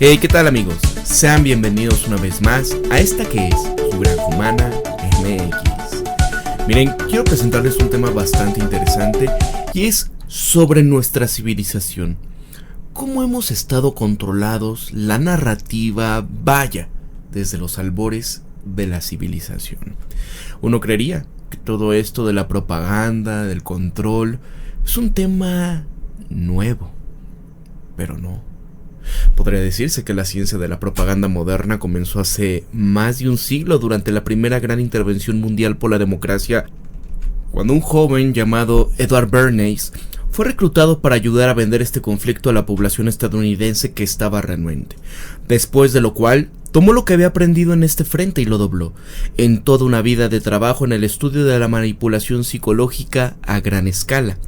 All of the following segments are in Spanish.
Hey, ¿qué tal amigos? Sean bienvenidos una vez más a esta que es su Granja Humana MX. Miren, quiero presentarles un tema bastante interesante y es sobre nuestra civilización. ¿Cómo hemos estado controlados la narrativa, vaya, desde los albores de la civilización? Uno creería que todo esto de la propaganda, del control, es un tema nuevo, pero no. Podría decirse que la ciencia de la propaganda moderna comenzó hace más de un siglo durante la primera gran intervención mundial por la democracia, cuando un joven llamado Edward Bernays fue reclutado para ayudar a vender este conflicto a la población estadounidense que estaba renuente, después de lo cual tomó lo que había aprendido en este frente y lo dobló en toda una vida de trabajo en el estudio de la manipulación psicológica a gran escala.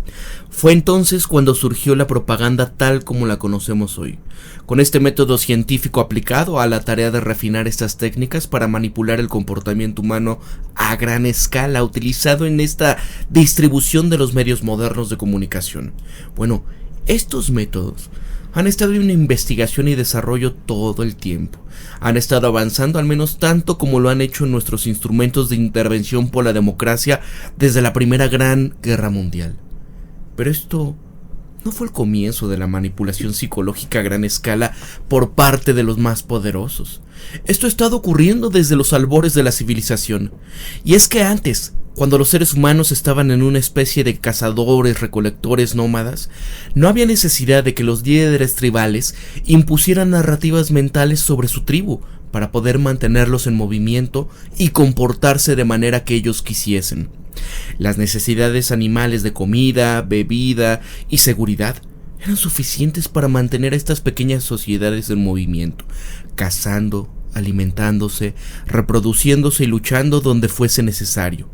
Fue entonces cuando surgió la propaganda tal como la conocemos hoy, con este método científico aplicado a la tarea de refinar estas técnicas para manipular el comportamiento humano a gran escala, utilizado en esta distribución de los medios modernos de comunicación. Bueno, estos métodos han estado en investigación y desarrollo todo el tiempo. Han estado avanzando al menos tanto como lo han hecho nuestros instrumentos de intervención por la democracia desde la Primera Gran Guerra Mundial. Pero esto no fue el comienzo de la manipulación psicológica a gran escala por parte de los más poderosos. Esto ha estado ocurriendo desde los albores de la civilización. Y es que antes, cuando los seres humanos estaban en una especie de cazadores, recolectores nómadas, no había necesidad de que los líderes tribales impusieran narrativas mentales sobre su tribu para poder mantenerlos en movimiento y comportarse de manera que ellos quisiesen. Las necesidades animales de comida, bebida y seguridad eran suficientes para mantener a estas pequeñas sociedades en movimiento, cazando, alimentándose, reproduciéndose y luchando donde fuese necesario.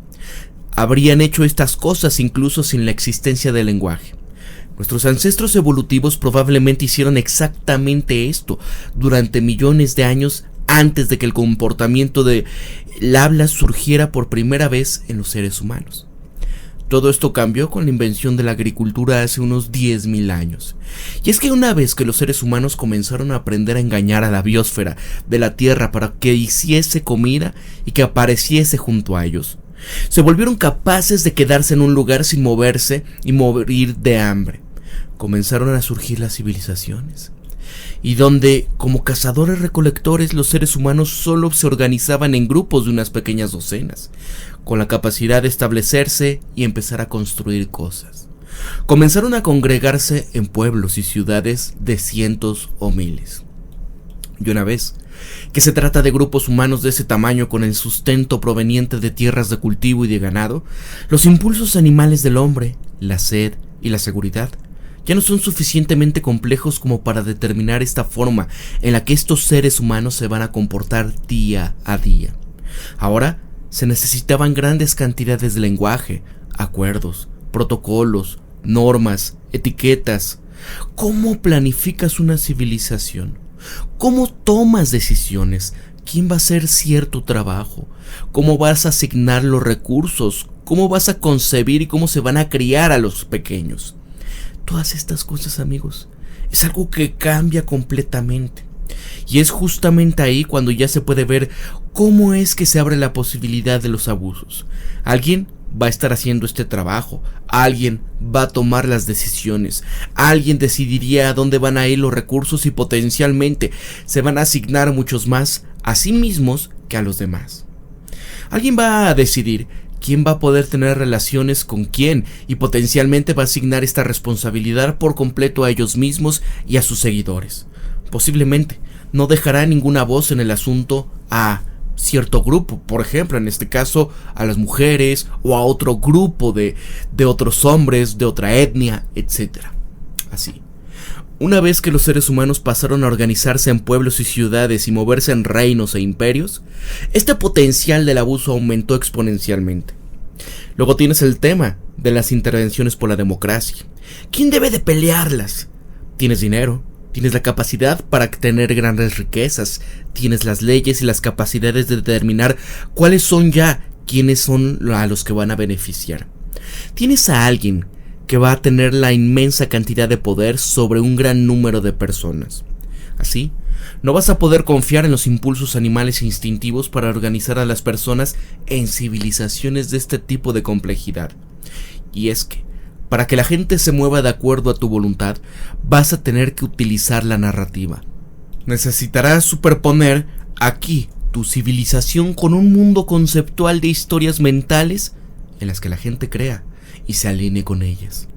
Habrían hecho estas cosas incluso sin la existencia del lenguaje. Nuestros ancestros evolutivos probablemente hicieron exactamente esto durante millones de años antes de que el comportamiento del habla surgiera por primera vez en los seres humanos. Todo esto cambió con la invención de la agricultura hace unos 10.000 años. Y es que una vez que los seres humanos comenzaron a aprender a engañar a la biosfera de la Tierra para que hiciese comida y que apareciese junto a ellos, se volvieron capaces de quedarse en un lugar sin moverse y morir de hambre. Comenzaron a surgir las civilizaciones, y donde, como cazadores-recolectores, los seres humanos solo se organizaban en grupos de unas pequeñas docenas, con la capacidad de establecerse y empezar a construir cosas. Comenzaron a congregarse en pueblos y ciudades de cientos o miles. Y una vez que se trata de grupos humanos de ese tamaño con el sustento proveniente de tierras de cultivo y de ganado, los impulsos animales del hombre, la sed y la seguridad ya no son suficientemente complejos como para determinar esta forma en la que estos seres humanos se van a comportar día a día. Ahora se necesitaban grandes cantidades de lenguaje, acuerdos, protocolos, normas, etiquetas. ¿Cómo planificas una civilización? ¿Cómo tomas decisiones? ¿Quién va a hacer cierto trabajo? ¿Cómo vas a asignar los recursos? ¿Cómo vas a concebir y cómo se van a criar a los pequeños? Todas estas cosas, amigos, es algo que cambia completamente. Y es justamente ahí cuando ya se puede ver cómo es que se abre la posibilidad de los abusos. Alguien va a estar haciendo este trabajo, alguien va a tomar las decisiones, alguien decidiría a dónde van a ir los recursos y potencialmente se van a asignar muchos más a sí mismos que a los demás. Alguien va a decidir quién va a poder tener relaciones con quién y potencialmente va a asignar esta responsabilidad por completo a ellos mismos y a sus seguidores. Posiblemente no dejará ninguna voz en el asunto a cierto grupo, por ejemplo, en este caso a las mujeres o a otro grupo de otros hombres, de otra etnia, etc. Así. Una vez que los seres humanos pasaron a organizarse en pueblos y ciudades y moverse en reinos e imperios, este potencial del abuso aumentó exponencialmente. Luego tienes el tema de las intervenciones por la democracia. ¿Quién debe de pelearlas? ¿Tienes dinero? ¿Tienes la capacidad para tener grandes riquezas? ¿Tienes las leyes y las capacidades de determinar cuáles son ya quiénes son a los que van a beneficiar? ¿Tienes a alguien que va a tener la inmensa cantidad de poder sobre un gran número de personas? Así, no vas a poder confiar en los impulsos animales e instintivos para organizar a las personas en civilizaciones de este tipo de complejidad. Y es que, para que la gente se mueva de acuerdo a tu voluntad, vas a tener que utilizar la narrativa. Necesitarás superponer aquí tu civilización con un mundo conceptual de historias mentales en las que la gente crea y se alinee con ellas.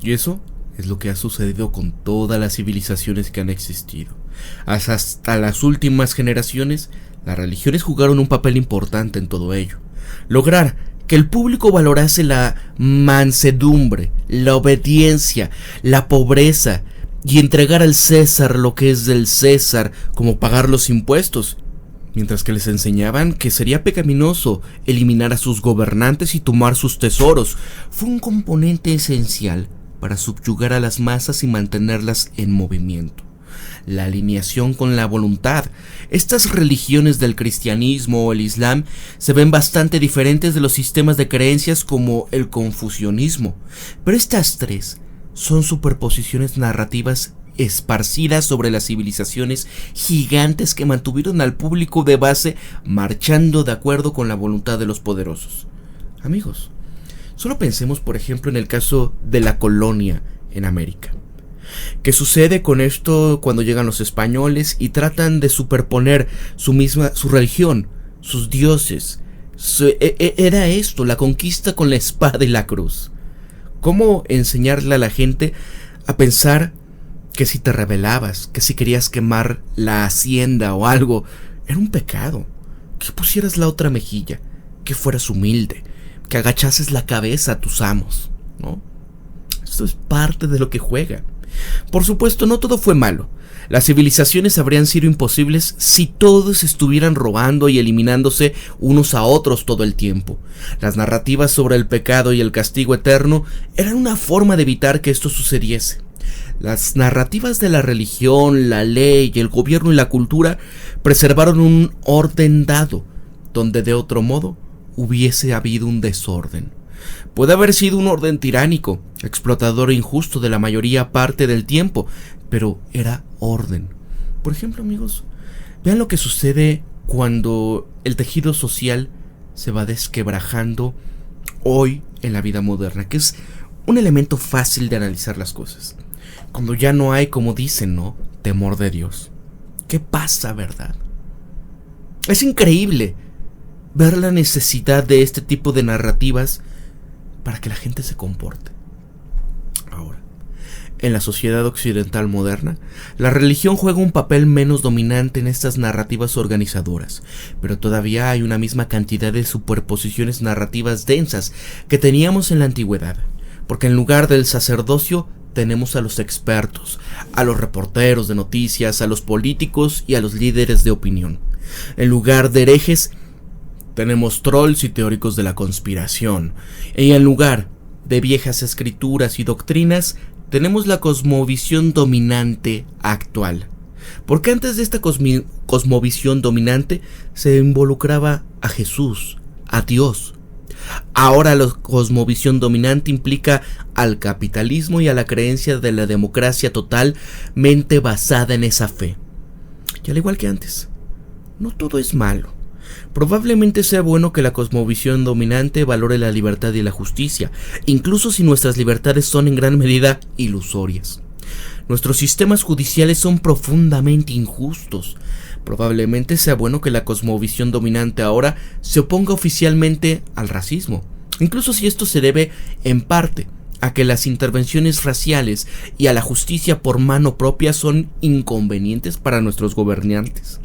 Y eso es lo que ha sucedido con todas las civilizaciones que han existido. Hasta las últimas generaciones, las religiones jugaron un papel importante en todo ello. Lograr que el público valorase la mansedumbre, la obediencia, la pobreza y entregar al César lo que es del César, como pagar los impuestos, mientras que les enseñaban que sería pecaminoso eliminar a sus gobernantes y tomar sus tesoros, fue un componente esencial para subyugar a las masas y mantenerlas en movimiento. La alineación con la voluntad. Estas religiones del cristianismo o el islam se ven bastante diferentes de los sistemas de creencias como el confucianismo, pero estas tres son superposiciones narrativas esparcidas sobre las civilizaciones gigantes que mantuvieron al público de base marchando de acuerdo con la voluntad de los poderosos. Amigos, solo pensemos por ejemplo en el caso de la colonia en América. ¿Qué sucede con esto cuando llegan los españoles y tratan de superponer su religión, sus dioses? Era esto, la conquista con la espada y la cruz. ¿Cómo enseñarle a la gente a pensar que si te rebelabas, que si querías quemar la hacienda o algo, era un pecado? Que pusieras la otra mejilla, que fueras humilde, que agachases la cabeza a tus amos, ¿no? Esto es parte de lo que juega. Por supuesto, no todo fue malo. Las civilizaciones habrían sido imposibles si todos estuvieran robando y eliminándose unos a otros todo el tiempo. Las narrativas sobre el pecado y el castigo eterno eran una forma de evitar que esto sucediese. Las narrativas de la religión, la ley, el gobierno y la cultura preservaron un orden dado, donde de otro modo hubiese habido un desorden. Puede haber sido un orden tiránico, explotador e injusto de la mayoría parte del tiempo, pero era orden. Por ejemplo, amigos, vean lo que sucede cuando el tejido social se va desquebrajando hoy en la vida moderna, que es un elemento fácil de analizar las cosas. Cuando ya no hay, como dicen, ¿no?, temor de Dios. ¿Qué pasa, verdad? Es increíble ver la necesidad de este tipo de narrativas para que la gente se comporte. Ahora, en la sociedad occidental moderna, la religión juega un papel menos dominante en estas narrativas organizadoras, pero todavía hay una misma cantidad de superposiciones narrativas densas que teníamos en la antigüedad, porque en lugar del sacerdocio tenemos a los expertos, a los reporteros de noticias, a los políticos y a los líderes de opinión. En lugar de herejes, tenemos trolls y teóricos de la conspiración. Y en lugar de viejas escrituras y doctrinas, tenemos la cosmovisión dominante actual. Porque antes de esta cosmovisión dominante se involucraba a Jesús, a Dios. Ahora la cosmovisión dominante implica al capitalismo y a la creencia de la democracia totalmente basada en esa fe. Y al igual que antes, no todo es malo. Probablemente sea bueno que la cosmovisión dominante valore la libertad y la justicia, incluso si nuestras libertades son en gran medida ilusorias. Nuestros sistemas judiciales son profundamente injustos. Probablemente sea bueno que la cosmovisión dominante ahora se oponga oficialmente al racismo, incluso si esto se debe en parte a que las intervenciones raciales y a la justicia por mano propia son inconvenientes para nuestros gobernantes.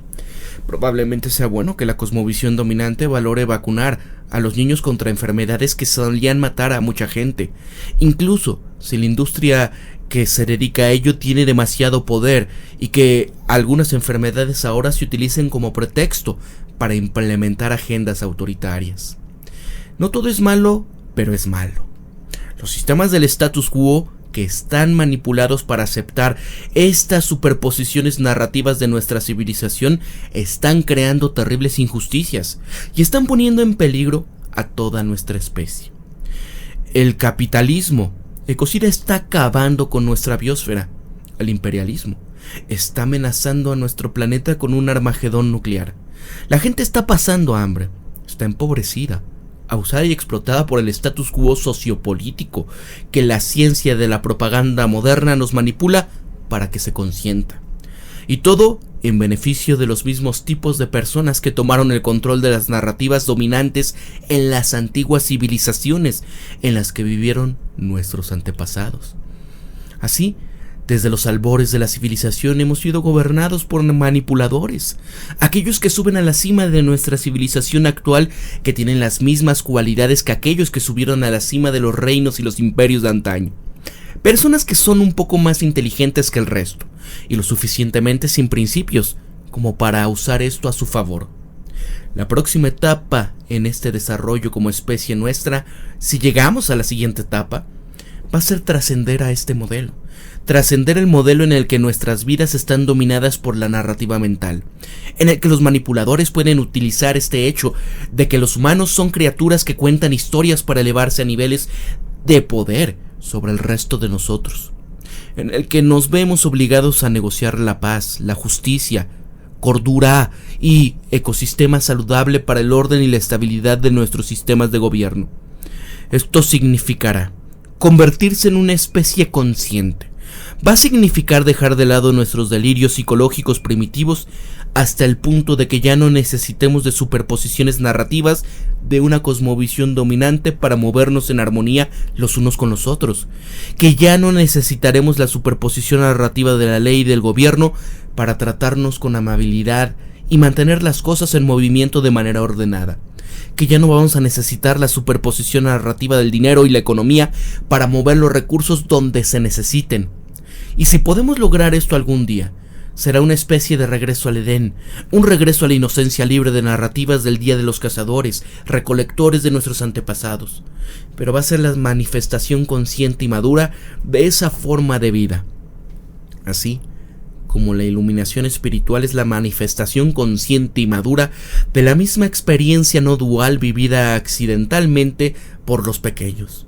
Probablemente sea bueno que la cosmovisión dominante valore vacunar a los niños contra enfermedades que solían matar a mucha gente, incluso si la industria que se dedica a ello tiene demasiado poder y que algunas enfermedades ahora se utilicen como pretexto para implementar agendas autoritarias. No todo es malo, pero es malo. Los sistemas del status quo que están manipulados para aceptar estas superposiciones narrativas de nuestra civilización están creando terribles injusticias y están poniendo en peligro a toda nuestra especie. El capitalismo ecocida está acabando con nuestra biosfera. El imperialismo está amenazando a nuestro planeta con un armagedón nuclear. La gente está pasando hambre, está empobrecida, abusada y explotada por el status quo sociopolítico que la ciencia de la propaganda moderna nos manipula para que se consienta. Y todo en beneficio de los mismos tipos de personas que tomaron el control de las narrativas dominantes en las antiguas civilizaciones en las que vivieron nuestros antepasados. Así, desde los albores de la civilización hemos sido gobernados por manipuladores, aquellos que suben a la cima de nuestra civilización actual, que tienen las mismas cualidades que aquellos que subieron a la cima de los reinos y los imperios de antaño. Personas que son un poco más inteligentes que el resto, y lo suficientemente sin principios como para usar esto a su favor. La próxima etapa en este desarrollo como especie nuestra, si llegamos a la siguiente etapa, va a ser trascender a este modelo. Trascender el modelo en el que nuestras vidas están dominadas por la narrativa mental, en el que los manipuladores pueden utilizar este hecho de que los humanos son criaturas que cuentan historias para elevarse a niveles de poder sobre el resto de nosotros, en el que nos vemos obligados a negociar la paz, la justicia, cordura y ecosistema saludable para el orden y la estabilidad de nuestros sistemas de gobierno. Esto significará convertirse en una especie consciente. Va a significar dejar de lado nuestros delirios psicológicos primitivos hasta el punto de que ya no necesitemos de superposiciones narrativas de una cosmovisión dominante para movernos en armonía los unos con los otros, que ya no necesitaremos la superposición narrativa de la ley y del gobierno para tratarnos con amabilidad y mantener las cosas en movimiento de manera ordenada, que ya no vamos a necesitar la superposición narrativa del dinero y la economía para mover los recursos donde se necesiten. Y si podemos lograr esto algún día, será una especie de regreso al Edén, un regreso a la inocencia libre de narrativas del día de los cazadores, recolectores de nuestros antepasados. Pero va a ser la manifestación consciente y madura de esa forma de vida. Así como la iluminación espiritual es la manifestación consciente y madura de la misma experiencia no dual vivida accidentalmente por los pequeños.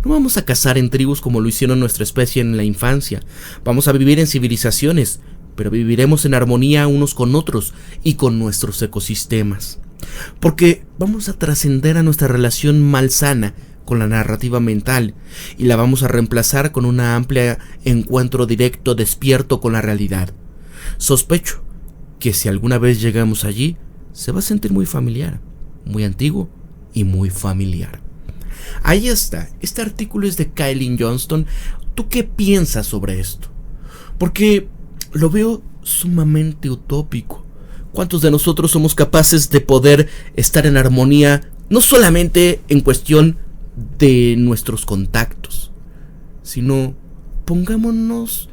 No vamos a cazar en tribus como lo hicieron nuestra especie en la infancia. Vamos a vivir en civilizaciones, pero viviremos en armonía unos con otros y con nuestros ecosistemas. Porque vamos a trascender a nuestra relación malsana con la narrativa mental y la vamos a reemplazar con una amplia encuentro directo despierto con la realidad. Sospecho que si alguna vez llegamos allí, se va a sentir muy familiar, muy antiguo y muy familiar. Ahí está, este artículo es de Kailin Johnston. ¿Tú qué piensas sobre esto? Porque lo veo sumamente utópico. ¿Cuántos de nosotros somos capaces de poder estar en armonía, no solamente en cuestión de nuestros contactos, sino pongámonos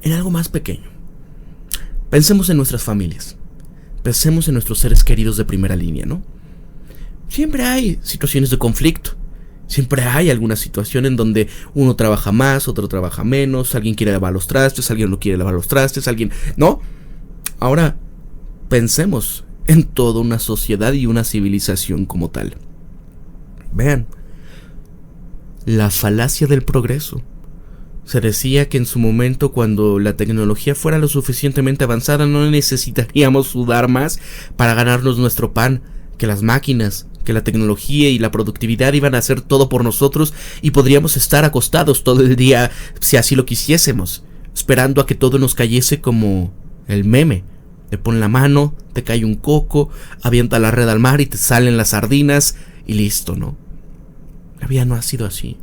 en algo más pequeño? Pensemos en nuestras familias, pensemos en nuestros seres queridos de primera línea, ¿no? Siempre hay situaciones de conflicto, siempre hay alguna situación en donde uno trabaja más, otro trabaja menos, alguien quiere lavar los trastes, alguien no quiere lavar los trastes, alguien... ¿no? Ahora, pensemos en toda una sociedad y una civilización como tal. Vean, la falacia del progreso. Se decía que en su momento, cuando la tecnología fuera lo suficientemente avanzada, no necesitaríamos sudar más para ganarnos nuestro pan, que las máquinas, que la tecnología y la productividad iban a hacer todo por nosotros y podríamos estar acostados todo el día si así lo quisiésemos, esperando a que todo nos cayese como el meme. Te pon la mano, te cae un coco, avienta la red al mar y te salen las sardinas y listo, ¿no? La vida no ha sido así.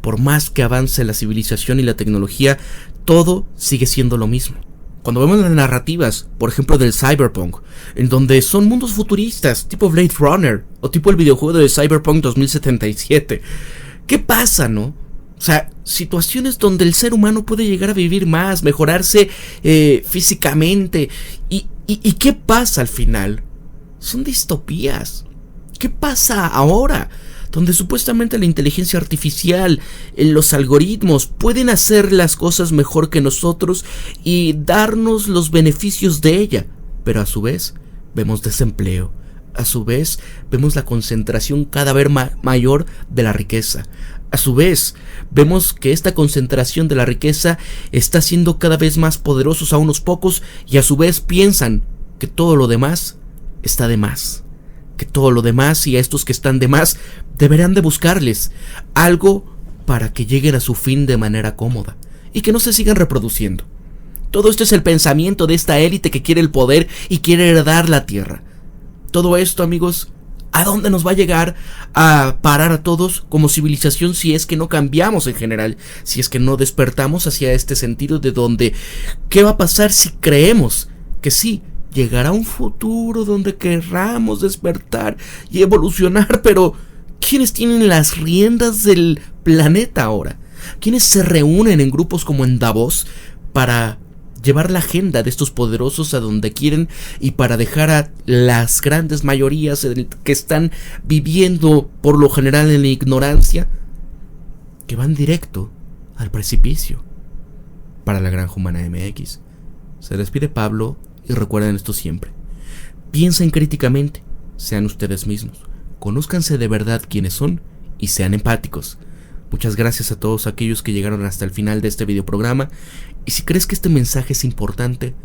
Por más que avance la civilización y la tecnología, todo sigue siendo lo mismo. Cuando vemos las narrativas, por ejemplo del Cyberpunk, en donde son mundos futuristas, tipo Blade Runner, o tipo el videojuego de Cyberpunk 2077, ¿qué pasa, no? O sea, situaciones donde el ser humano puede llegar a vivir más, mejorarse físicamente. ¿Y qué pasa al final? Son distopías. ¿Qué pasa ahora? Donde supuestamente la inteligencia artificial, los algoritmos pueden hacer las cosas mejor que nosotros y darnos los beneficios de ella, pero a su vez vemos desempleo, a su vez vemos la concentración cada vez mayor de la riqueza. A su vez, vemos que esta concentración de la riqueza está haciendo cada vez más poderosos a unos pocos y a su vez piensan que todo lo demás está de más. Que todo lo demás y a estos que están de más deberán de buscarles algo para que lleguen a su fin de manera cómoda y que no se sigan reproduciendo. Todo esto es el pensamiento de esta élite que quiere el poder y quiere heredar la tierra. Todo esto, amigos, ¿a dónde nos va a llegar a parar a todos como civilización si es que no cambiamos en general? Si es que no despertamos hacia este sentido de donde ¿qué va a pasar si creemos que sí? Llegará un futuro donde querramos despertar y evolucionar, pero ¿quiénes tienen las riendas del planeta ahora? ¿Quiénes se reúnen en grupos como en Davos para llevar la agenda de estos poderosos a donde quieren y para dejar a las grandes mayorías que están viviendo por lo general en la ignorancia, que van directo al precipicio? Para la Granja Humana MX, se despide Pablo. Y recuerden esto siempre: piensen críticamente, sean ustedes mismos, conózcanse de verdad quiénes son y sean empáticos. Muchas gracias a todos aquellos que llegaron hasta el final de este videoprograma. Y si crees que este mensaje es importante,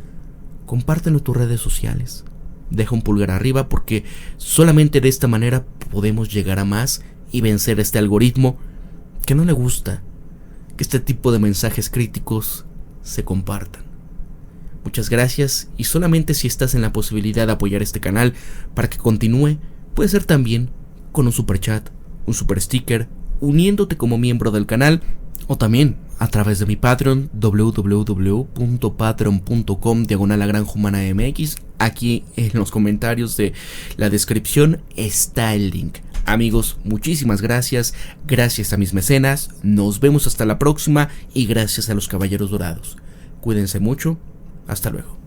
compártelo en tus redes sociales. Deja un pulgar arriba porque solamente de esta manera podemos llegar a más y vencer este algoritmo que no le gusta que este tipo de mensajes críticos se compartan. Muchas gracias, y solamente si estás en la posibilidad de apoyar este canal para que continúe, puede ser también con un super chat, un super sticker, uniéndote como miembro del canal, o también a través de mi Patreon, www.patreon.com/LaGranjaHumanaMX. Aquí en los comentarios de la descripción está el link. Amigos, muchísimas gracias, gracias a mis mecenas, nos vemos hasta la próxima y gracias a los Caballeros Dorados. Cuídense mucho. Hasta luego.